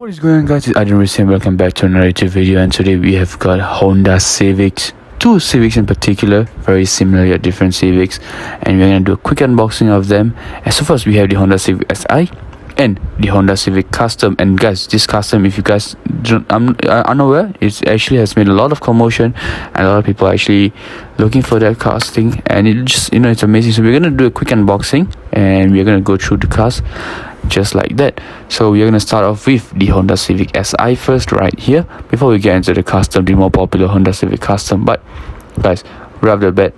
What is going on, guys? It's RdnRacing. Welcome back to another YouTube video, and today we have got Honda Civics, two Civics in particular, very similar yet different Civics, and we're going to do a quick unboxing of them. And so first we have the Honda Civic Si and the Honda Civic Custom. And guys, this Custom, if you guys are unaware, it actually has made a lot of commotion and a lot of people are actually looking for that casting, and it just, it's amazing. So we're going to do a quick unboxing and we're going to go through the cars just like that. So we're going to start off with the Honda Civic Si first, right here, before we get into the Custom, the more popular Honda Civic Custom. But guys, right off the bat,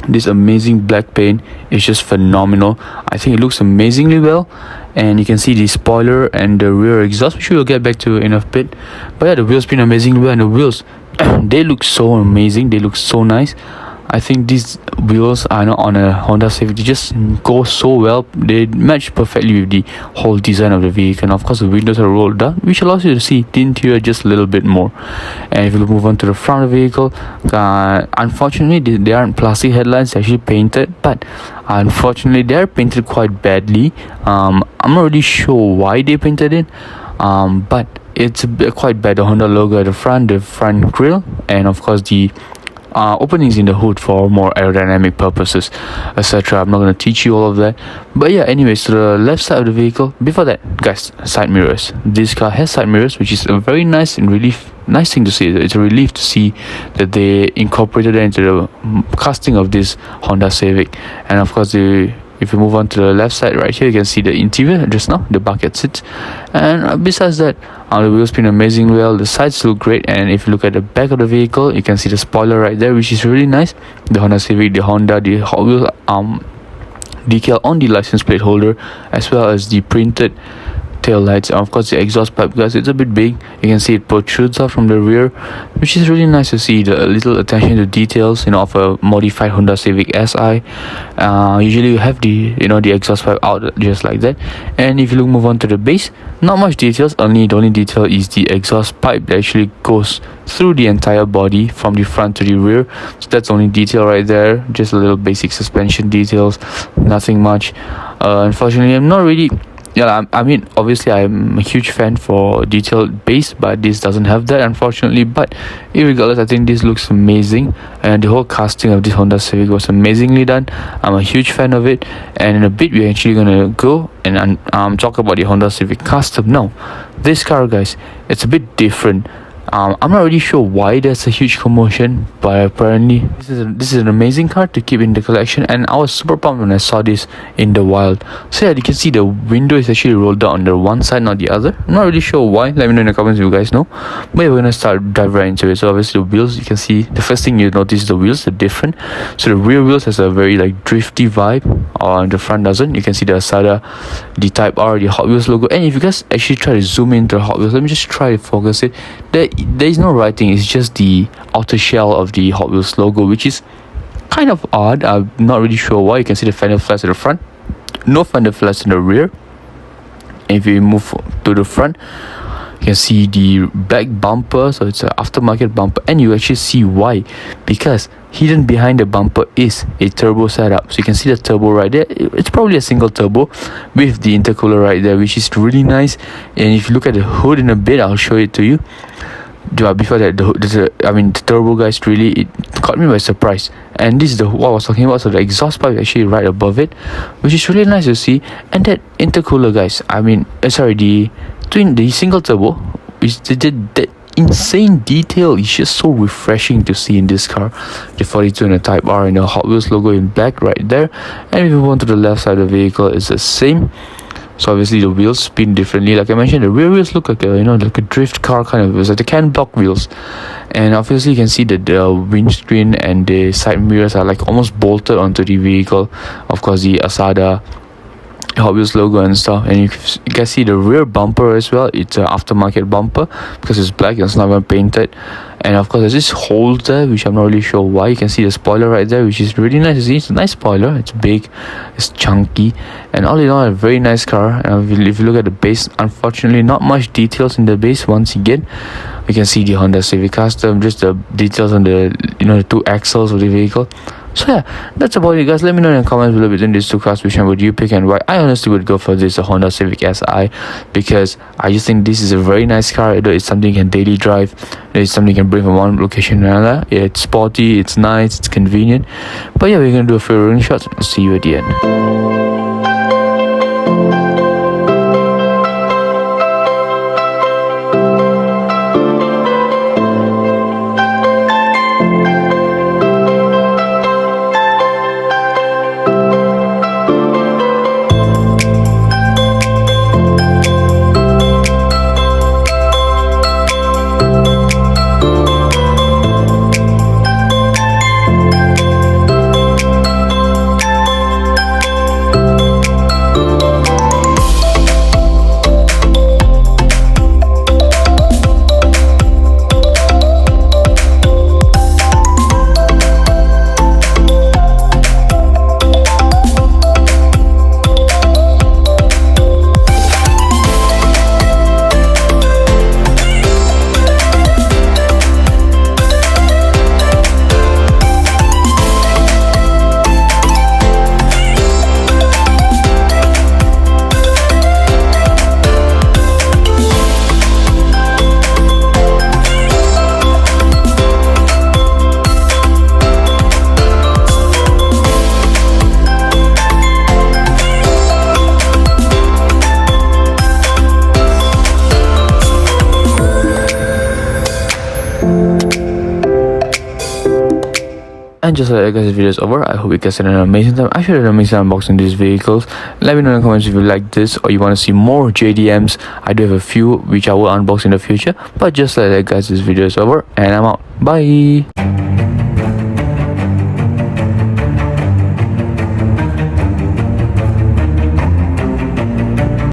this amazing black paint is just phenomenal. I think it looks amazingly well, and you can see the spoiler and the rear exhaust, which we'll get back to in a bit. But yeah, the wheels print amazingly well, and the wheels they look so amazing, they look so nice. I think these wheels are not on a Honda Civic, they just go so well. They match perfectly with the whole design of the vehicle, and of course the windows are rolled down, which allows you to see the interior just a little bit more. And if you move on to the front of the vehicle, unfortunately they aren't plastic headlights, they're actually painted, but unfortunately they are painted quite badly. I'm not really sure why they painted it, but it's quite bad. The Honda logo at the front grille, and of course the openings in the hood for more aerodynamic purposes, etc. I'm not going to teach you all of that, but yeah, anyways, to the left side of the vehicle, before that, guys, side mirrors. This car has side mirrors, which is a very nice and nice thing to see. It's a relief to see that they incorporated that into the casting of this Honda Civic. And of course, if you move on to the left side right here, you can see the interior just now, the bucket seats. And besides that, the wheels print amazingly well, the sides look great. And if you look at the back of the vehicle, you can see the spoiler right there, which is really nice. The Honda Civic, the Hot Wheels decal on the license plate holder, as well as the printed tail lights, and of course the exhaust pipe, guys, it's a bit big. You can see it protrudes out from the rear, which is really nice to see. The little attention to details, of a modified Honda Civic Si. Usually you have the exhaust pipe out just like that. And if you move on to the base, not much details. The only detail is the exhaust pipe that actually goes through the entire body from the front to the rear. So that's the only detail right there, just a little basic suspension details, nothing much. Unfortunately, I'm not really, I mean, obviously I'm a huge fan for detailed base, but this doesn't have that, unfortunately. But irregardless, I think this looks amazing, and the whole casting of this Honda Civic was amazingly done. I'm a huge fan of it, and in a bit we're actually gonna go and talk about the Honda Civic Custom. Now, this car, guys, it's a bit different. I'm not really sure why there's a huge commotion, but apparently this is an amazing car to keep in the collection, and I was super pumped when I saw this in the wild. So yeah, you can see the window is actually rolled down on the one side, not the other. I'm not really sure why. Let me know in the comments if you guys know. But yeah, we're gonna dive right into it. So obviously the wheels, you can see the first thing you notice is the wheels are different. So the rear wheels has a very drifty vibe, the front doesn't. You can see the Asada, the Type R, the Hot Wheels logo. And if you guys actually try to zoom into the Hot Wheels, let me just try to focus it. There is no writing, it's just the outer shell of the Hot Wheels logo, which is kind of odd. I'm not really sure why. You can see the fender flares at the front, no fender flares in the rear. And if you move to the front, you can see the back bumper, so it's an aftermarket bumper, and you actually see why, because hidden behind the bumper is a turbo setup. So you can see the turbo right there. It's probably a single turbo with the intercooler right there, which is really nice. And if you look at the hood in a bit, I'll show it to you. Before that, the turbo, guys, really, it caught me by surprise. And this is what I was talking about. So the exhaust pipe is actually right above it, which is really nice to see. And that intercooler, guys, the single turbo, is that insane detail is just so refreshing to see in this car. The 42 and the Type R and the Hot Wheels logo in black right there. And if you move on to the left side of the vehicle, it's the same. So obviously the wheels spin differently. Like I mentioned, the rear wheels look like a drift car kind of. It's like the can block wheels. And obviously you can see that the windscreen and the side mirrors are almost bolted onto the vehicle. Of course, the Asada, Hot Wheels logo and stuff. And you can see the rear bumper as well. It's an aftermarket bumper because it's black and it's not even painted. And of course there's this hole there, which I'm not really sure why. You can see the spoiler right there, which is really nice to see. It's a nice spoiler, it's big, it's chunky, and all in all, a very nice car. And if you look at the base, unfortunately not much details in the base. Once again, you can see the Honda Civic Custom, just the details on the the two axles of the vehicle. So yeah, that's about it guys. Let me know in the comments below between these two cars which one would you pick and why. I honestly would go for this, the Honda Civic Si, because I just think this is a very nice car. It's something you can daily drive. It's something you can bring from one location to another. Yeah, it's sporty, it's nice, it's convenient. But yeah, we're gonna do a few running shots. I'll see you at the end. And just like that guys, this video is over. I hope you guys had an amazing time. I should have an amazing time unboxing these vehicles. Let me know in the comments if you like this or you want to see more JDMs. I do have a few which I will unbox in the future. But just like that guys, this video is over and I'm out. Bye.